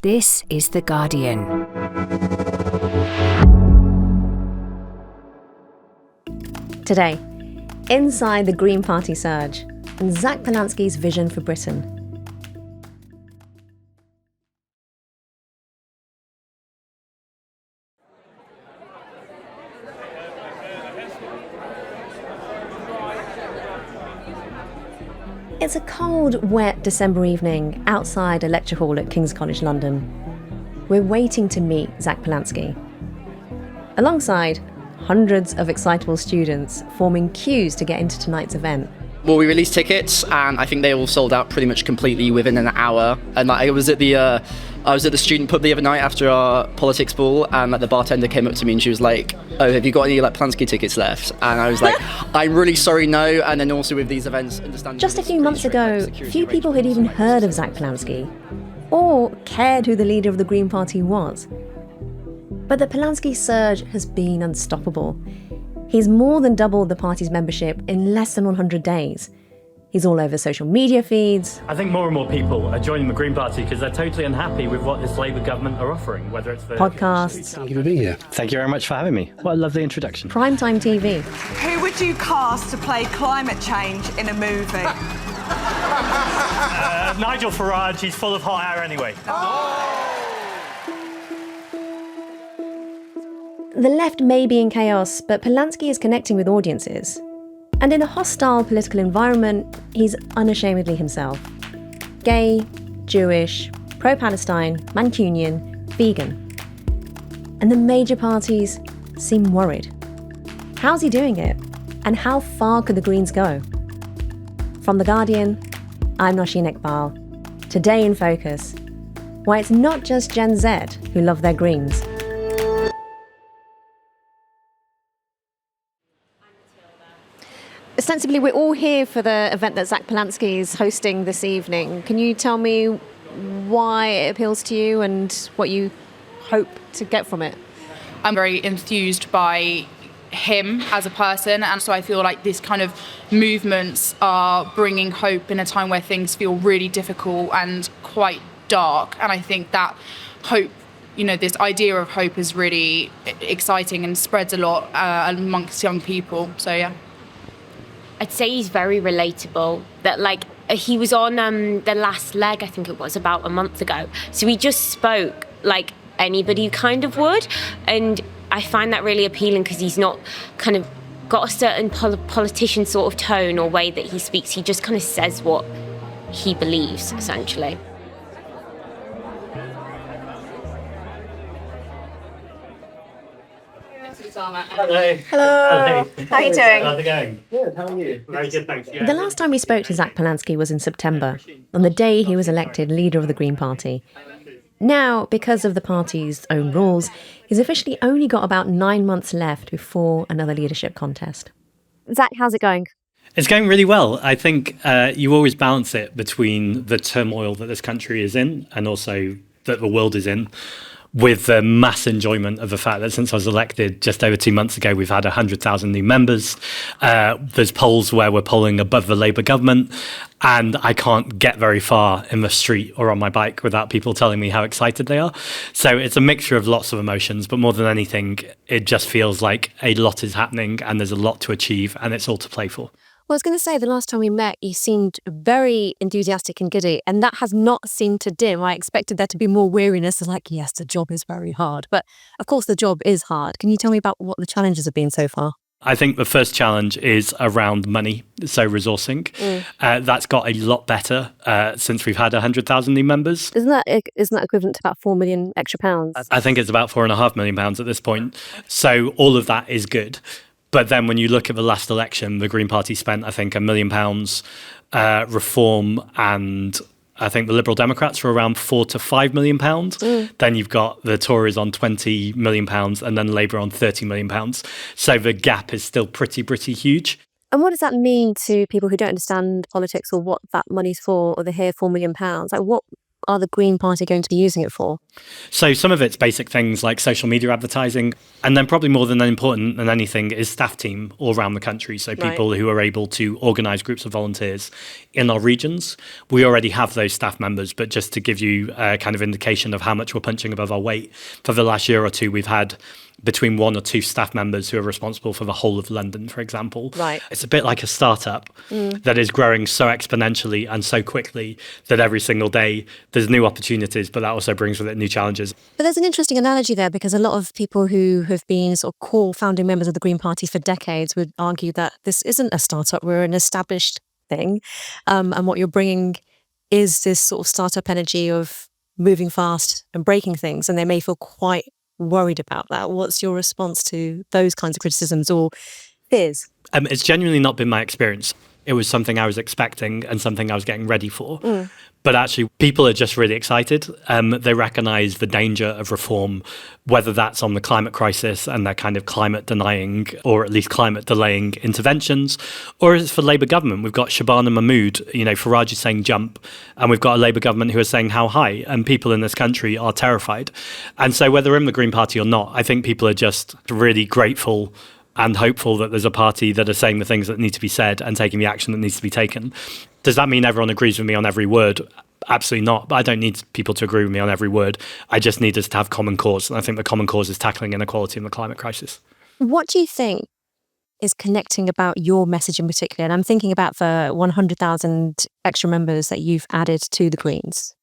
This is The Guardian. Today, inside the Green Party surge and Zack Polanski's vision for Britain. It's a cold, wet December evening outside a lecture hall at King's College London. We're waiting to meet Zack Polanski. Alongside hundreds of excitable students forming queues to get into tonight's event. Well, we released tickets, and I think they all sold out pretty much completely within an hour. And I was at the student pub the other night after our politics ball, and the bartender came up to me and she was like, "Oh, have you got any Polanski tickets left?" And I was like, "I'm really sorry, no." And then also with these events, understand. Just a few months ago, few people had even heard of Zack Polanski, or cared who the leader of the Green Party was. But the Polanski surge has been unstoppable. He's more than doubled the party's membership in less than 100 days. He's all over social media feeds. I think more and more people are joining the Green Party because they're totally unhappy with what this Labour government are offering, whether it's the podcasts. Thank you for being here. Thank you very much for having me. What a lovely introduction. Primetime TV. Who would you cast to play climate change in a movie? Nigel Farage, he's full of hot air anyway. The left may be in chaos, but Polanski is connecting with audiences. And in a hostile political environment, he's unashamedly himself. Gay, Jewish, pro-Palestine, Mancunian, vegan. And the major parties seem worried. How's he doing it? And how far could the Greens go? From The Guardian, I'm Nosheen Iqbal. Today in Focus, why it's not just Gen Z who love their Greens. Ostensibly, we're all here for the event that Zack Polanski is hosting this evening. Can you tell me why it appeals to you and what you hope to get from it? I'm very enthused by him as a person, and so I feel like this kind of movements are bringing hope in a time where things feel really difficult and quite dark. And I think that hope, this idea of hope is really exciting and spreads a lot amongst young people. So, yeah. I'd say he's very relatable. That he was on the last leg, I think it was about a month ago. So he just spoke like anybody kind of would. And I find that really appealing because he's not kind of got a certain politician sort of tone or way that he speaks. He just kind of says what he believes, essentially. Hello. Hello. How are you doing? How's it going? Good, how are you? Very good, thanks. The last time we spoke to Zack Polanski was in September, on the day he was elected leader of the Green Party. Now, because of the party's own rules, he's officially only got about 9 months left before another leadership contest. Zack, how's it going? It's going really well. I think you always balance it between the turmoil that this country is in and also that the world is in, with the mass enjoyment of the fact that since I was elected just over 2 months ago, we've had 100,000 new members. There's polls where we're polling above the Labour government, and I can't get very far in the street or on my bike without people telling me how excited they are. So it's a mixture of lots of emotions, but more than anything, it just feels like a lot is happening and there's a lot to achieve and it's all to play for. Well, I was going to say, the last time we met, you seemed very enthusiastic and giddy, and that has not seemed to dim. I expected there to be more weariness, yes, the job is very hard. But of course, the job is hard. Can you tell me about what the challenges have been so far? I think the first challenge is around money, so resourcing. That's got a lot better since we've had 100,000 new members. Isn't that equivalent to about 4 million extra pounds? I think it's about £4.5 million at this point. So all of that is good. But then when you look at the last election, the Green Party spent, I think, £1 million reform, and I think the Liberal Democrats were around £4 to £5 million. Then you've got the Tories on £20 million and then Labour on £30 million. So the gap is still pretty huge. And what does that mean to people who don't understand politics or what that money's for, or they hear £4 million? are the Green Party going to be using it for? So some of it's basic things like social media advertising, and then probably more than important than anything is staff team all around the country. So people who are able to organise groups of volunteers in our regions. We already have those staff members, but just to give you a kind of indication of how much we're punching above our weight, for the last year or two, we've had between 1 or 2 staff members who are responsible for the whole of London, for example. Right. It's a bit like a startup that is growing so exponentially and so quickly that every single day there's new opportunities, but that also brings with it new challenges. But there's an interesting analogy there, because a lot of people who have been sort of core founding members of the Green Party for decades would argue that this isn't a startup, we're an established thing. And what you're bringing is this sort of startup energy of moving fast and breaking things, and they may feel quite worried about that. What's your response to those kinds of criticisms or fears? It's genuinely not been my experience. It was something I was expecting and something I was getting ready for. But actually, people are just really excited. They recognise the danger of reform, whether that's on the climate crisis and their kind of climate denying or at least climate delaying interventions, or it's for Labour government. We've got Shabana Mahmood, Farage is saying jump, and we've got a Labour government who are saying how high, and people in this country are terrified. And so whether in the Green Party or not, I think people are just really grateful and hopeful that there's a party that are saying the things that need to be said and taking the action that needs to be taken. Does that mean everyone agrees with me on every word? Absolutely not. But I don't need people to agree with me on every word. I just need us to have common cause. And I think the common cause is tackling inequality and the climate crisis. What do you think is connecting about your message in particular? And I'm thinking about the 100,000 extra members that you've added to the Greens.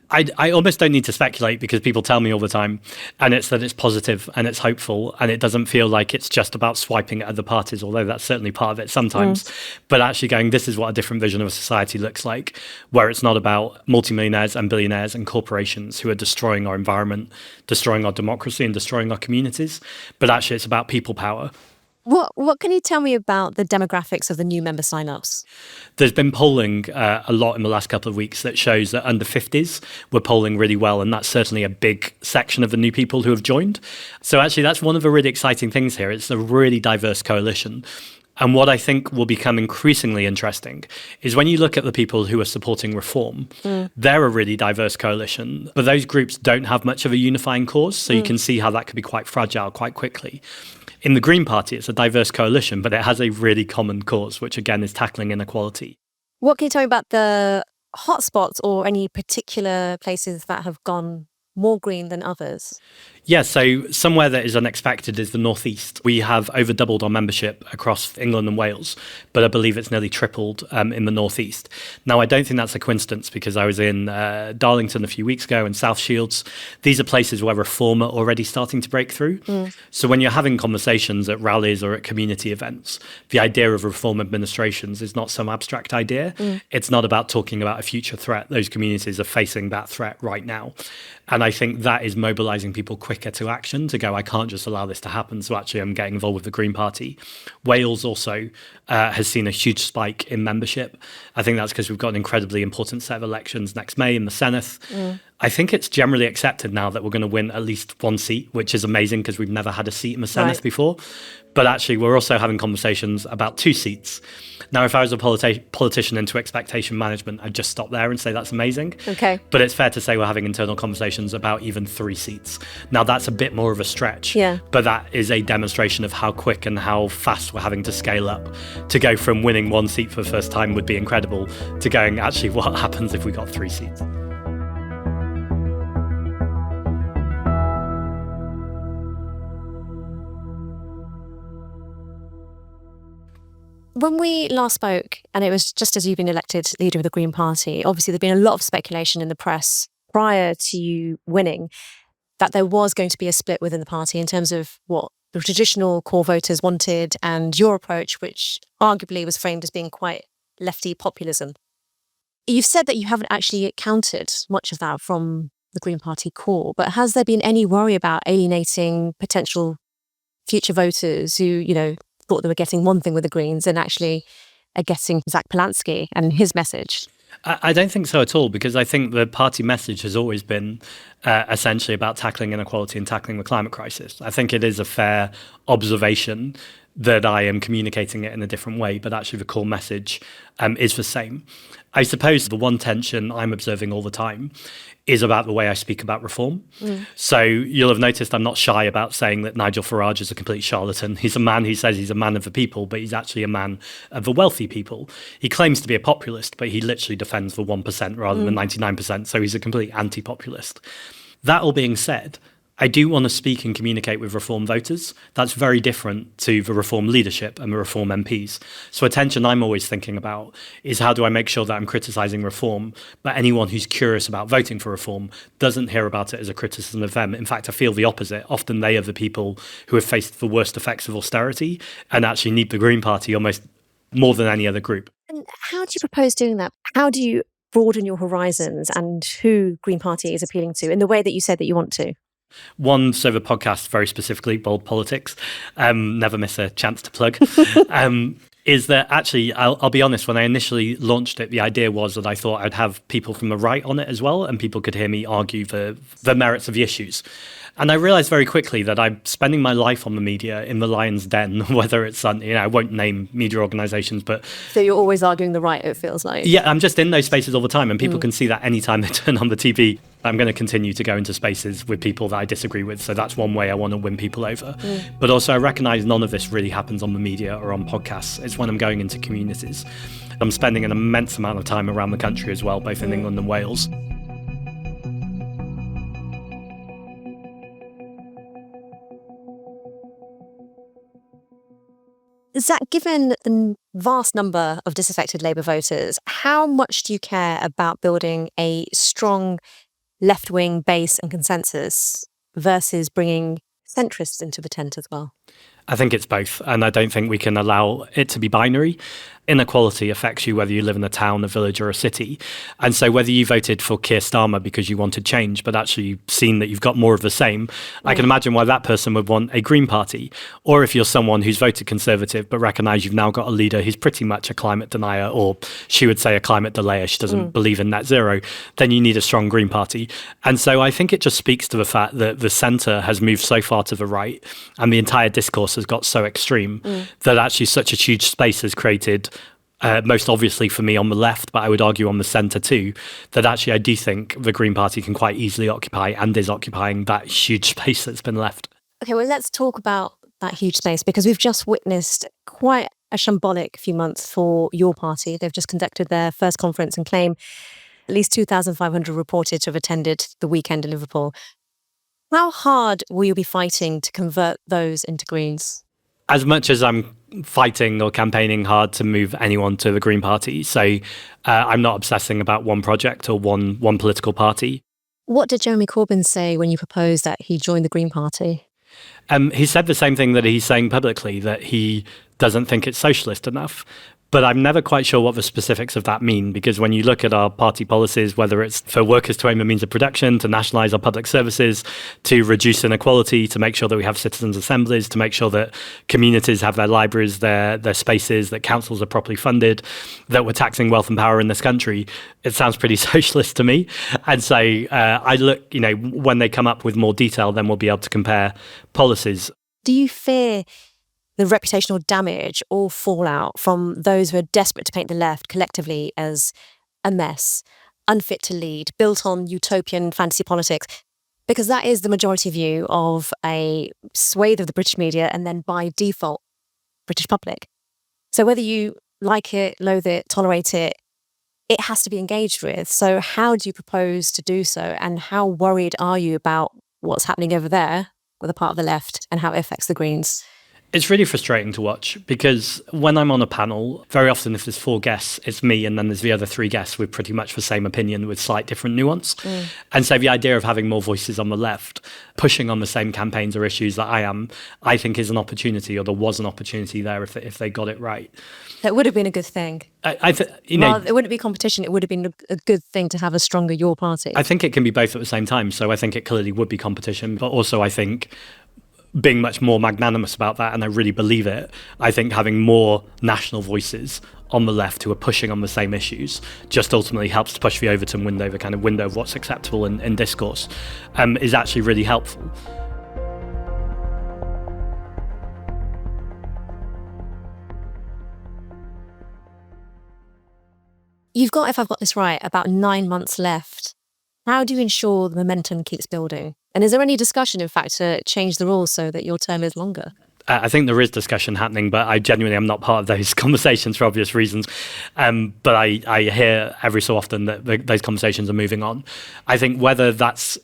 I almost don't need to speculate, because people tell me all the time, and it's that it's positive and it's hopeful, and it doesn't feel like it's just about swiping at other parties, although that's certainly part of it sometimes, but actually going, this is what a different vision of a society looks like, where it's not about multimillionaires and billionaires and corporations who are destroying our environment, destroying our democracy and destroying our communities, but actually it's about people power. What can you tell me about the demographics of the new member sign-ups? There's been polling a lot in the last couple of weeks that shows that under 50s we're polling really well, and that's certainly a big section of the new people who have joined. So actually that's one of the really exciting things here. It's a really diverse coalition. And what I think will become increasingly interesting is when you look at the people who are supporting reform, they're a really diverse coalition, but those groups don't have much of a unifying cause. So you can see how that could be quite fragile quite quickly. In the Green Party, it's a diverse coalition, but it has a really common cause, which again is tackling inequality. What can you tell me about the hotspots or any particular places that have gone more green than others? Yeah, so somewhere that is unexpected is the Northeast. We have over doubled our membership across England and Wales, but I believe it's nearly tripled in the Northeast. Now, I don't think that's a coincidence, because I was in Darlington a few weeks ago and South Shields. These are places where reform are already starting to break through. So when you're having conversations at rallies or at community events, the idea of reform administrations is not some abstract idea. It's not about talking about a future threat. Those communities are facing that threat right now. And I think that is mobilising people quicker to action, to go, I can't just allow this to happen, so actually I'm getting involved with the Green Party. Wales also has seen a huge spike in membership. I think that's because we've got an incredibly important set of elections next May in the Senedd. I think it's generally accepted now that we're going to win at least one seat, which is amazing because we've never had a seat in the Senedd before. But actually, we're also having conversations about 2 seats. Now, if I was a politician into expectation management, I'd just stop there and say that's amazing. Okay. But it's fair to say we're having internal conversations about even 3 seats. Now, that's a bit more of a stretch. Yeah. But that is a demonstration of how quick and how fast we're having to scale up. To go from winning 1 seat for the first time would be incredible, to going, actually, what happens if we got 3 seats? When we last spoke, and it was just as you've been elected leader of the Green Party, obviously there'd been a lot of speculation in the press prior to you winning that there was going to be a split within the party in terms of what the traditional core voters wanted and your approach, which arguably was framed as being quite lefty populism. You've said that you haven't actually countered much of that from the Green Party core, but has there been any worry about alienating potential future voters who, thought they were getting one thing with the Greens and actually are getting Zack Polanski and his message? I don't think so at all, because I think the party message has always been essentially about tackling inequality and tackling the climate crisis. I think it is a fair observation that I am communicating it in a different way, but actually the core message is the same. I suppose the one tension I'm observing all the time is about the way I speak about reform. So you'll have noticed I'm not shy about saying that Nigel Farage is a complete charlatan. He's a man who says he's a man of the people, but he's actually a man of the wealthy people. He claims to be a populist, but he literally defends the 1% rather than 99%. So he's a complete anti-populist. That all being said, I do want to speak and communicate with Reform voters. That's very different to the Reform leadership and the Reform MPs. So a tension I'm always thinking about is how do I make sure that I'm criticising Reform, but anyone who's curious about voting for Reform doesn't hear about it as a criticism of them. In fact, I feel the opposite. Often they are the people who have faced the worst effects of austerity and actually need the Green Party almost more than any other group. And how do you propose doing that? How do you broaden your horizons and who Green Party is appealing to in the way that you said that you want to? One, so the podcast very specifically, Bold Politics, never miss a chance to plug, is that actually, I'll be honest, when I initially launched it, the idea was that I thought I'd have people from the right on it as well, and people could hear me argue the merits of the issues. And I realized very quickly that I'm spending my life on the media in the lion's den, whether it's on, I won't name media organizations, but... So you're always arguing the right, it feels like. Yeah, I'm just in those spaces all the time, and people can see that anytime they turn on the TV. I'm going to continue to go into spaces with people that I disagree with. So that's one way I want to win people over. But also I recognize none of this really happens on the media or on podcasts. It's when I'm going into communities. I'm spending an immense amount of time around the country as well, both in England and Wales. Zack, given the vast number of disaffected Labour voters, how much do you care about building a strong left-wing base and consensus versus bringing centrists into the tent as well? I think it's both, and I don't think we can allow it to be binary. Inequality affects you whether you live in a town, a village or a city. And so whether you voted for Keir Starmer because you wanted change, but actually you've seen that you've got more of the same, I can imagine why that person would want a Green Party. Or if you're someone who's voted Conservative but recognise you've now got a leader who's pretty much a climate denier, or she would say a climate delayer, she doesn't believe in net zero, then you need a strong Green Party. And so I think it just speaks to the fact that the centre has moved so far to the right and the entire discourse has got so extreme that actually such a huge space has created, most obviously for me on the left, but I would argue on the centre too, that actually I do think the Green Party can quite easily occupy and is occupying that huge space that's been left. Okay, well, let's talk about that huge space because we've just witnessed quite a shambolic few months for your party. They've just conducted their first conference and claim at least 2,500 reported to have attended the weekend in Liverpool. How hard will you be fighting to convert those into Greens? As much as I'm fighting or campaigning hard to move anyone to the Green Party, so I'm not obsessing about one project or one political party. What did Jeremy Corbyn say when you proposed that he join the Green Party? He said the same thing that he's saying publicly, that he doesn't think it's socialist enough. But I'm never quite sure what the specifics of that mean, because when you look at our party policies, whether it's for workers to own the means of production, to nationalise our public services, to reduce inequality, to make sure that we have citizens' assemblies, to make sure that communities have their libraries, their spaces, that councils are properly funded, that we're taxing wealth and power in this country, it sounds pretty socialist to me. And so I look, when they come up with more detail, then we'll be able to compare policies. Do you fear the reputational damage or fallout from those who are desperate to paint the left collectively as a mess, unfit to lead, built on utopian fantasy politics? Because that is the majority view of a swathe of the British media and then by default, British public. So whether you like it, loathe it, tolerate it, it has to be engaged with. So how do you propose to do so? And how worried are you about what's happening over there with a part of the left and how it affects the Greens? It's really frustrating to watch because when I'm on a panel, very often if there's 4 guests, it's me and then there's the other 3 guests with pretty much the same opinion with slight different nuance. And so the idea of having more voices on the left, pushing on the same campaigns or issues that I am, I think is an opportunity, or there was an opportunity there if they got it right. That would have been a good thing. It wouldn't be competition. It would have been a good thing to have a stronger your party. I think it can be both at the same time. So I think it clearly would be competition, but also I think being much more magnanimous about that, and I really believe it, I think having more national voices on the left who are pushing on the same issues just ultimately helps to push the Overton window, the kind of window of what's acceptable in discourse, is actually really helpful. You've got, if I've got this right, about 9 months left. How do you ensure the momentum keeps building? And is there any discussion, in fact, to change the rules so that your term is longer? I think there is discussion happening, but I genuinely am not part of those conversations for obvious reasons. But I hear every so often that those conversations are moving on. I think whether that's,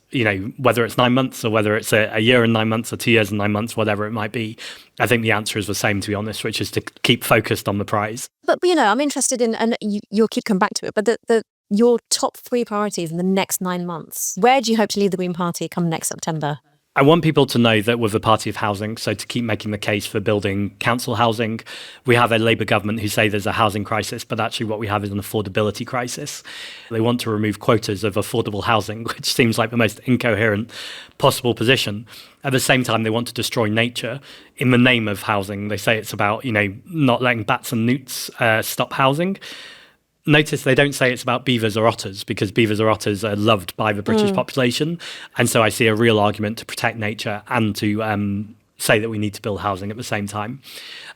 whether it's 9 months or whether it's a year and 9 months or 2 years and 9 months, whatever it might be, I think the answer is the same, to be honest, which is to keep focused on the prize. But I'm interested in, and you'll keep coming back to it, but your top 3 priorities in the next 9 months, where do you hope to lead the Green Party come next September? I want people to know that we're the party of housing, so to keep making the case for building council housing. We have a Labour government who say there's a housing crisis, but actually what we have is an affordability crisis. They want to remove quotas of affordable housing, which seems like the most incoherent possible position. At the same time, they want to destroy nature in the name of housing. They say it's about, not letting bats and newts stop housing. Notice they don't say it's about beavers or otters, because beavers or otters are loved by the British population. And so I see a real argument to protect nature and to say that we need to build housing at the same time.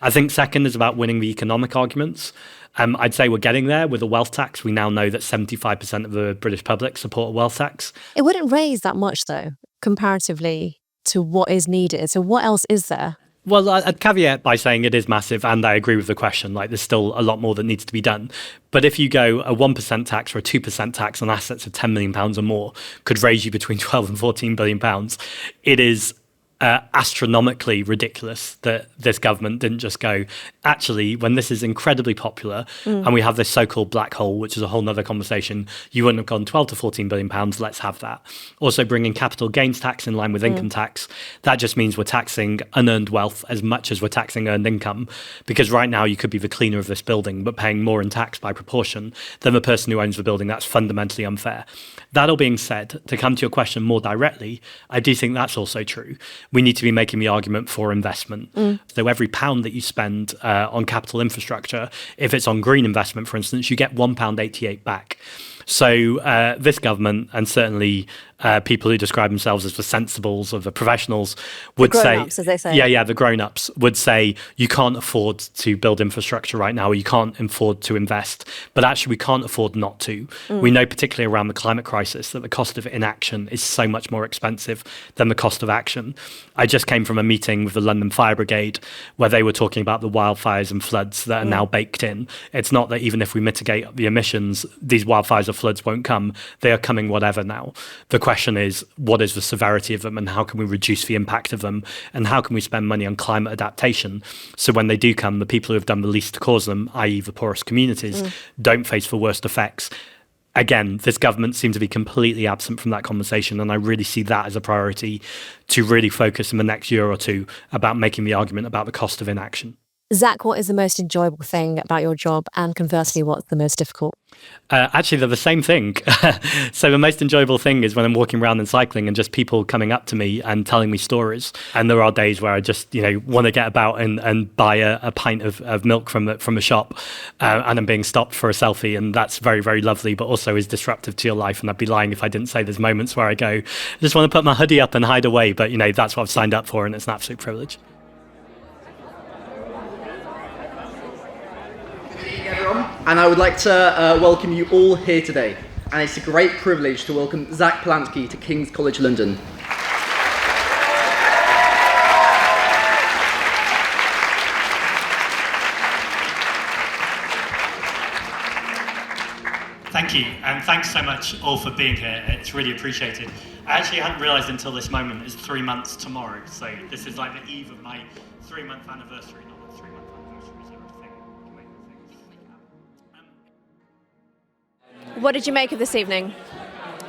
I think second is about winning the economic arguments. I'd say we're getting there with a wealth tax. We now know that 75% of the British public support a wealth tax. It wouldn't raise that much, though, comparatively to what is needed. So what else is there? Well, I'd caveat by saying it is massive, and I agree with the question. There's still a lot more that needs to be done. But if you go a 1% tax or a 2% tax on assets of £10 million or more could raise you between 12 and 14 billion pounds, it is astronomically ridiculous that this government didn't just go, actually, when this is incredibly popular and we have this so-called black hole, which is a whole nother conversation, you wouldn't have gone 12 to 14 billion pounds, let's have that. Also bringing capital gains tax in line with income tax. That just means we're taxing unearned wealth as much as we're taxing earned income, because right now you could be the cleaner of this building but paying more in tax by proportion than the person who owns the building. That's fundamentally unfair. That all being said, to come to your question more directly, I do think that's also true. We need to be making the argument for investment. So every pound that you spend on capital infrastructure, if it's on green investment, for instance, you get £1.88 back. So this government, and certainly people who describe themselves as the sensibles or the professionals, would the say, grown-ups, as they say. Yeah, the grown-ups would say you can't afford to build infrastructure right now, or you can't afford to invest. But actually, we can't afford not to. We know, particularly around the climate crisis, that the cost of inaction is so much more expensive than the cost of action. I just came from a meeting with the London Fire Brigade where they were talking about the wildfires and floods that are now baked in. It's not that even if we mitigate the emissions, these wildfires or floods won't come. They are coming whatever now. The question is, what is the severity of them and how can we reduce the impact of them, and how can we spend money on climate adaptation so when they do come, the people who have done the least to cause them, i.e. the poorest communities, don't face the worst effects. Again, this government seems to be completely absent from that conversation, and I really see that as a priority to really focus in the next year or two about making the argument about the cost of inaction. Zack, what is the most enjoyable thing about your job, and conversely, what's the most difficult? Actually, they're the same thing. So the most enjoyable thing is when I'm walking around and cycling and just people coming up to me and telling me stories. And there are days where I just, want to get about and buy a pint of milk from a shop, and I'm being stopped for a selfie, and that's very, very lovely, but also is disruptive to your life. And I'd be lying if I didn't say there's moments where I go, I just want to put my hoodie up and hide away, but that's what I've signed up for, and it's an absolute privilege. And I would like to welcome you all here today. And it's a great privilege to welcome Zack Polanski to King's College London. Thank you, and thanks so much all for being here. It's really appreciated. I actually hadn't realised until this moment it's 3 months tomorrow, so this is like the eve of my 3-month anniversary, not a 3-month anniversary, is everything. What did you make of this evening?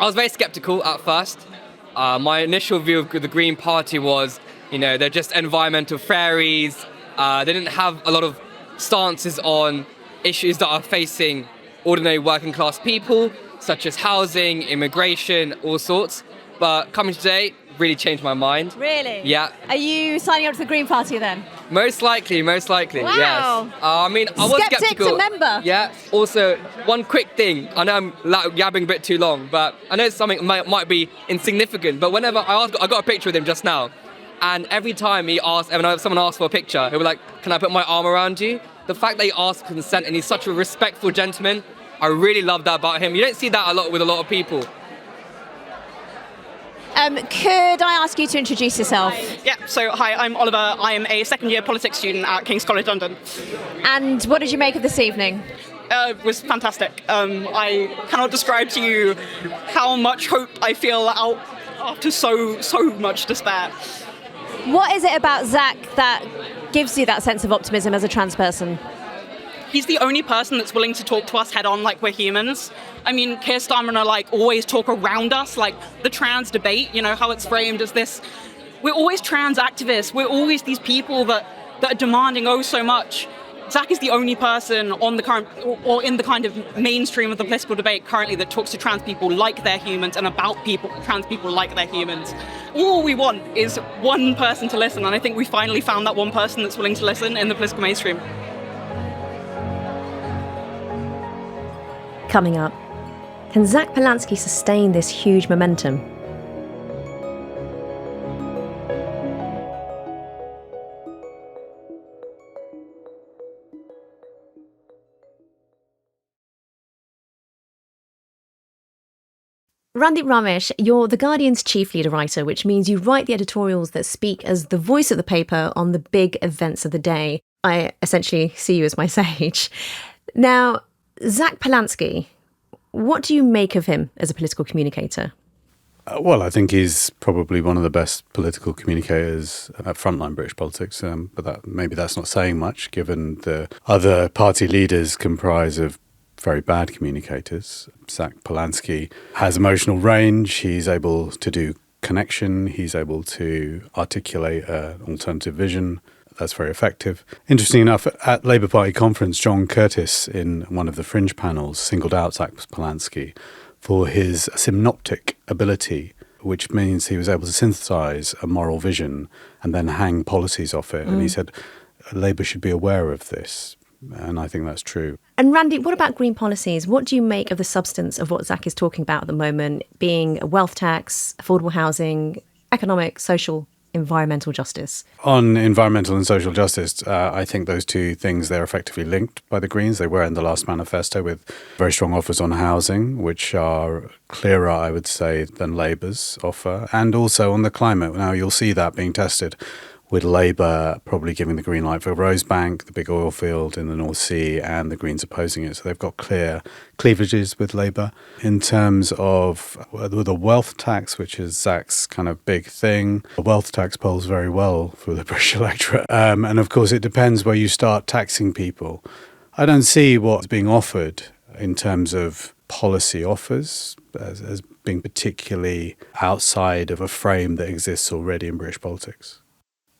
I was very sceptical at first. My initial view of the Green Party was, they're just environmental fairies. They didn't have a lot of stances on issues that are facing ordinary working class people, such as housing, immigration, all sorts. But coming today really changed my mind. Really? Yeah. Are you signing up to the Green Party then? Most likely, Wow. yes. I was skeptical. To member. Yeah. Also, one quick thing. I know I'm yabbing a bit too long, but I know something might be insignificant. But whenever I got a picture with him just now, and every time someone asks for a picture, he'll be like, "Can I put my arm around you?" The fact that he asked consent and he's such a respectful gentleman, I really love that about him. You don't see that a lot with a lot of people. Could I ask you to introduce yourself? Yeah, so hi, I'm Oliver. I am a second year politics student at King's College London. And what did you make of this evening? It was fantastic. I cannot describe to you how much hope I feel out after so much despair. What is it about Zack that gives you that sense of optimism as a trans person? He's the only person that's willing to talk to us head on like we're humans. I mean, Keir Starmer and I always talk around us, like the trans debate, how it's framed as this. We're always trans activists. We're always these people that are demanding so much. Zack is the only person on the current, or in the kind of mainstream of the political debate currently that talks to trans people like they're humans and about trans people like they're humans. All we want is one person to listen, and I think we finally found that one person that's willing to listen in the political mainstream. Coming up, can Zack Polanski sustain this huge momentum? Randeep Ramesh, you're The Guardian's chief leader writer, which means you write the editorials that speak as the voice of the paper on the big events of the day. I essentially see you as my sage. Now, Zack Polanski, what do you make of him as a political communicator? Well, I think he's probably one of the best political communicators at frontline British politics, but maybe that's not saying much, given the other party leaders comprise of very bad communicators. Zack Polanski has emotional range. He's able to do connection. He's able to articulate an alternative vision. That's very effective. Interesting enough, at Labour Party conference, John Curtis, in one of the fringe panels, singled out Zack Polanski for his synoptic ability, which means he was able to synthesise a moral vision and then hang policies off it. And he said, Labour should be aware of this. And I think that's true. And Randy, what about green policies? What do you make of the substance of what Zack is talking about at the moment, being a wealth tax, affordable housing, economic, social, environmental justice? On environmental and social justice, I think those two things, they're effectively linked by the Greens. They were in the last manifesto with very strong offers on housing, which are clearer, I would say, than Labour's offer. And also on the climate. Now, you'll see that being tested with Labour probably giving the green light for Rosebank, the big oil field in the North Sea, and the Greens opposing it. So they've got clear cleavages with Labour. In terms of the wealth tax, which is Zack's kind of big thing, the wealth tax polls very well for the British electorate. And of course, it depends where you start taxing people. I don't see what's being offered in terms of policy offers as being particularly outside of a frame that exists already in British politics.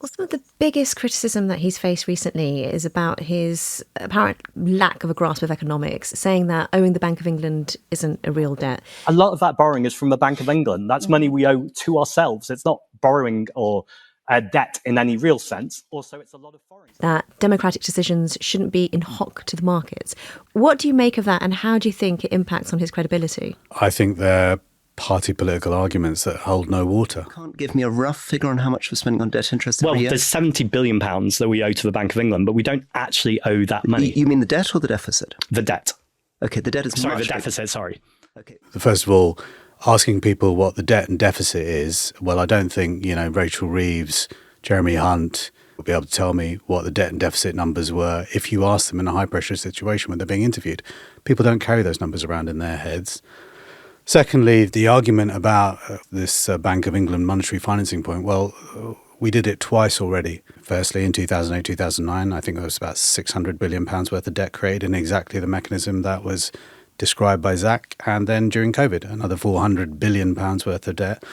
Well, some of the biggest criticism that he's faced recently is about his apparent lack of a grasp of economics, saying that owing the Bank of England isn't a real debt. A lot of that borrowing is from the Bank of England. That's money we owe to ourselves. It's not borrowing or debt in any real sense. Also, it's a lot of foreign. That democratic decisions shouldn't be in hock to the markets. What do you make of that, and how do you think it impacts on his credibility? I think they're party political arguments that hold no water. Can't give me a rough figure on how much we're spending on debt interest every year? Well, there's £70 billion that we owe to the Bank of England, but we don't actually owe that money. You mean the debt or the deficit? The debt. Okay, the debt is the deficit, sorry. Okay. First of all, asking people what the debt and deficit is, well, I don't think, Rachel Reeves, Jeremy Hunt will be able to tell me what the debt and deficit numbers were if you ask them in a high-pressure situation when they're being interviewed. People don't carry those numbers around in their heads. Secondly, the argument about this Bank of England monetary financing point, well, we did it twice already. Firstly, in 2008, 2009, I think there was about £600 billion worth of debt created in exactly the mechanism that was described by Zack. And then during COVID, another £400 billion worth of debt.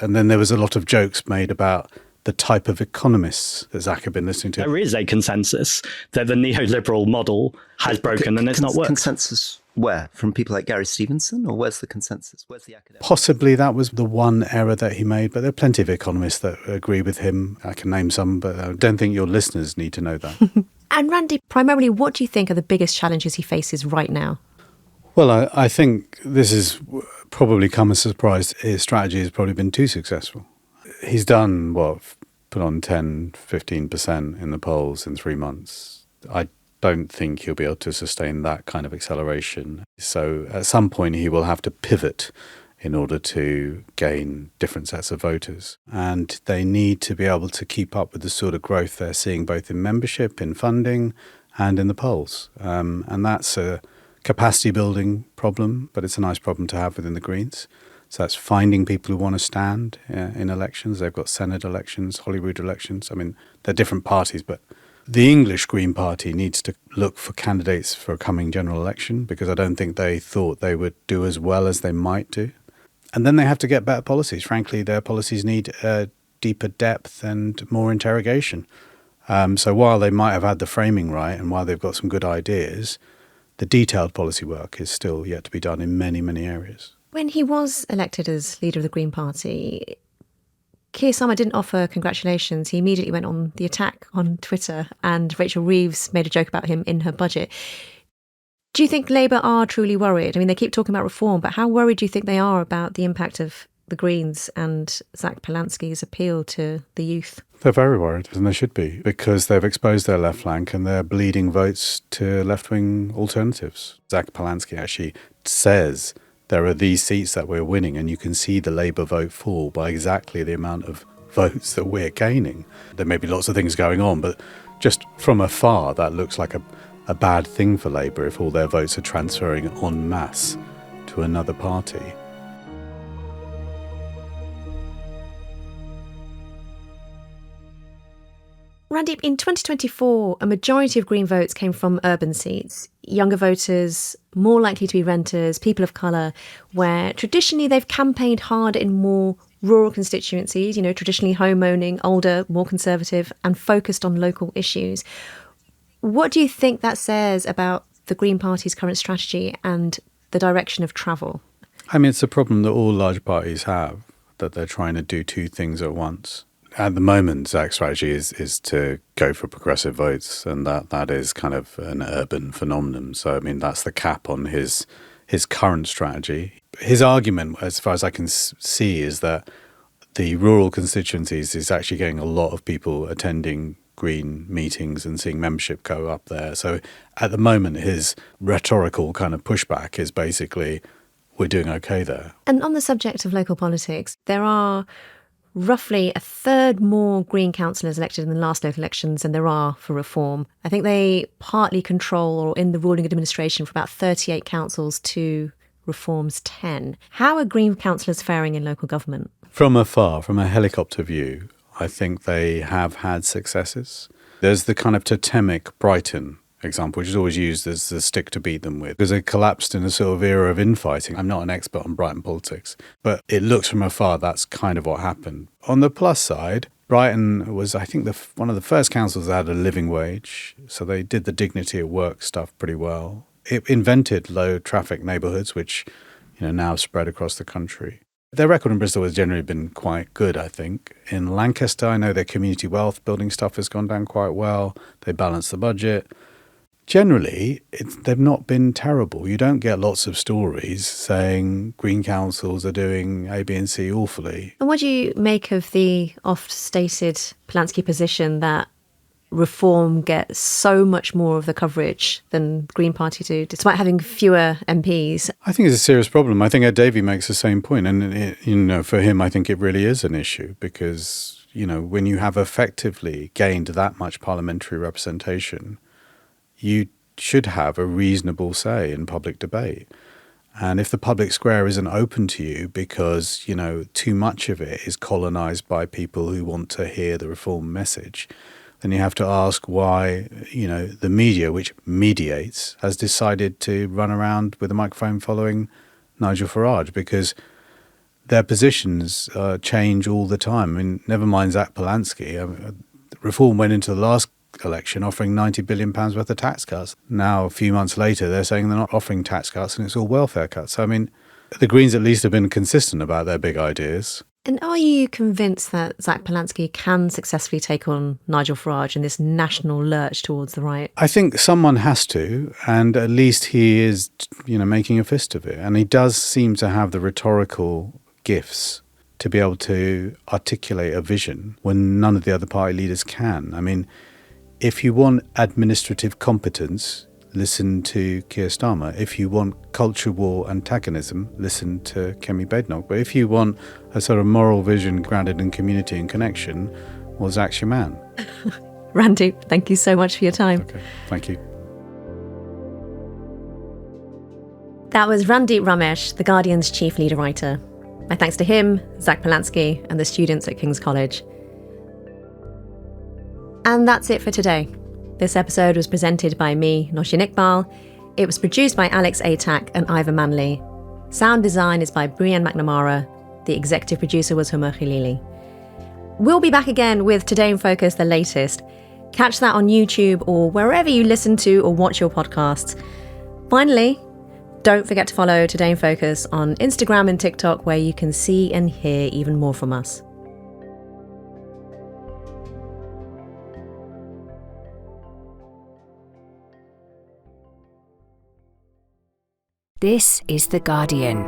And then there was a lot of jokes made about the type of economists that Zack had been listening to. There is a consensus that the neoliberal model has broken and it's not worked. Consensus where? From people like Gary Stevenson? Or where's the consensus? Where's the academic? Possibly that was the one error that he made, but there are plenty of economists that agree with him. I can name some, but I don't think your listeners need to know that. And Randy, primarily, what do you think are the biggest challenges he faces right now? Well, I think this has probably come as a surprise. His strategy has probably been too successful. He's done, put on 10, 15% in the polls in 3 months. I don't think he'll be able to sustain that kind of acceleration. So at some point he will have to pivot in order to gain different sets of voters. And they need to be able to keep up with the sort of growth they're seeing both in membership, in funding, and in the polls. And that's a capacity building problem, but it's a nice problem to have within the Greens. So that's finding people who want to stand in elections. They've got Senate elections, Holyrood elections. I mean, they're different parties, but the English Green Party needs to look for candidates for a coming general election, because I don't think they thought they would do as well as they might do. And then they have to get better policies. Frankly, their policies need deeper depth and more interrogation. So while they might have had the framing right and while they've got some good ideas, the detailed policy work is still yet to be done in many, many areas. When he was elected as leader of the Green Party, Keir Starmer didn't offer congratulations. He immediately went on the attack on Twitter, and Rachel Reeves made a joke about him in her budget. Do you think Labour are truly worried? I mean, they keep talking about reform, but how worried do you think they are about the impact of the Greens and Zack Polanski's appeal to the youth? They're very worried, and they should be, because they've exposed their left flank and they're bleeding votes to left-wing alternatives. Zack Polanski actually says there are these seats that we're winning, and you can see the Labour vote fall by exactly the amount of votes that we're gaining. There may be lots of things going on, but just from afar, that looks like a bad thing for Labour if all their votes are transferring en masse to another party. Randeep, in 2024, a majority of Green votes came from urban seats. Younger voters, more likely to be renters, people of colour, where traditionally they've campaigned hard in more rural constituencies, traditionally home-owning, older, more conservative, and focused on local issues. What do you think that says about the Green Party's current strategy and the direction of travel? I mean, it's a problem that all large parties have, that they're trying to do two things at once. At the moment, Zack's strategy is to go for progressive votes, and that is kind of an urban phenomenon. So, I mean, that's the cap on his current strategy. His argument, as far as I can see, is that the rural constituencies is actually getting a lot of people attending Green meetings and seeing membership go up there. So at the moment, his rhetorical kind of pushback is basically, we're doing okay there. And on the subject of local politics, there are roughly a third more Green councillors elected in the last local elections than there are for Reform. I think they partly control, or in the ruling administration, for about 38 councils to Reform's 10. How are Green councillors faring in local government? From afar, from a helicopter view, I think they have had successes. There's the kind of totemic Brighton example, which is always used as the stick to beat them with, because they collapsed in a sort of era of infighting. I'm not an expert on Brighton politics, but it looks from afar that's kind of what happened. On the plus side, Brighton was, I think, one of the first councils that had a living wage, so they did the dignity at work stuff pretty well. It invented low traffic neighbourhoods, which now spread across the country. Their record in Bristol has generally been quite good, I think. In Lancaster, I know their community wealth building stuff has gone down quite well. They balance the budget. Generally, they've not been terrible. You don't get lots of stories saying Green councils are doing A, B and C awfully. And what do you make of the oft-stated Polanski position that Reform gets so much more of the coverage than the Green Party do, despite having fewer MPs? I think it's a serious problem. I think Ed Davey makes the same point. And, for him, I think it really is an issue because, when you have effectively gained that much parliamentary representation, you should have a reasonable say in public debate. And if the public square isn't open to you because, too much of it is colonised by people who want to hear the Reform message, then you have to ask why, the media, which mediates, has decided to run around with a microphone following Nigel Farage, because their positions change all the time. I mean, never mind Zack Polanski. Reform went into the last election offering £90 billion worth of tax cuts. Now, a few months later, they're saying they're not offering tax cuts and it's all welfare cuts. So, I mean, the Greens at least have been consistent about their big ideas. And are you convinced that Zack Polanski can successfully take on Nigel Farage in this national lurch towards the right? I think someone has to, and at least he is, making a fist of it. And he does seem to have the rhetorical gifts to be able to articulate a vision when none of the other party leaders can. I mean, If you want administrative competence, listen to Keir Starmer. If you want culture war antagonism, listen to Kemi Badenoch. But if you want a sort of moral vision grounded in community and connection, well, Zack's your man. Randeep, thank you so much for your time. Okay, thank you. That was Randeep Ramesh, The Guardian's chief leader writer. My thanks to him, Zack Polanski, and the students at King's College. And that's it for today. This episode was presented by me, Nosheen Iqbal. It was produced by Alex Atack and Ivor Manley. Sound design is by Brian McNamara. The executive producer was Homer Khilili. We'll be back again with Today in Focus, the latest. Catch that on YouTube or wherever you listen to or watch your podcasts. Finally, don't forget to follow Today in Focus on Instagram and TikTok, where you can see and hear even more from us. This is The Guardian.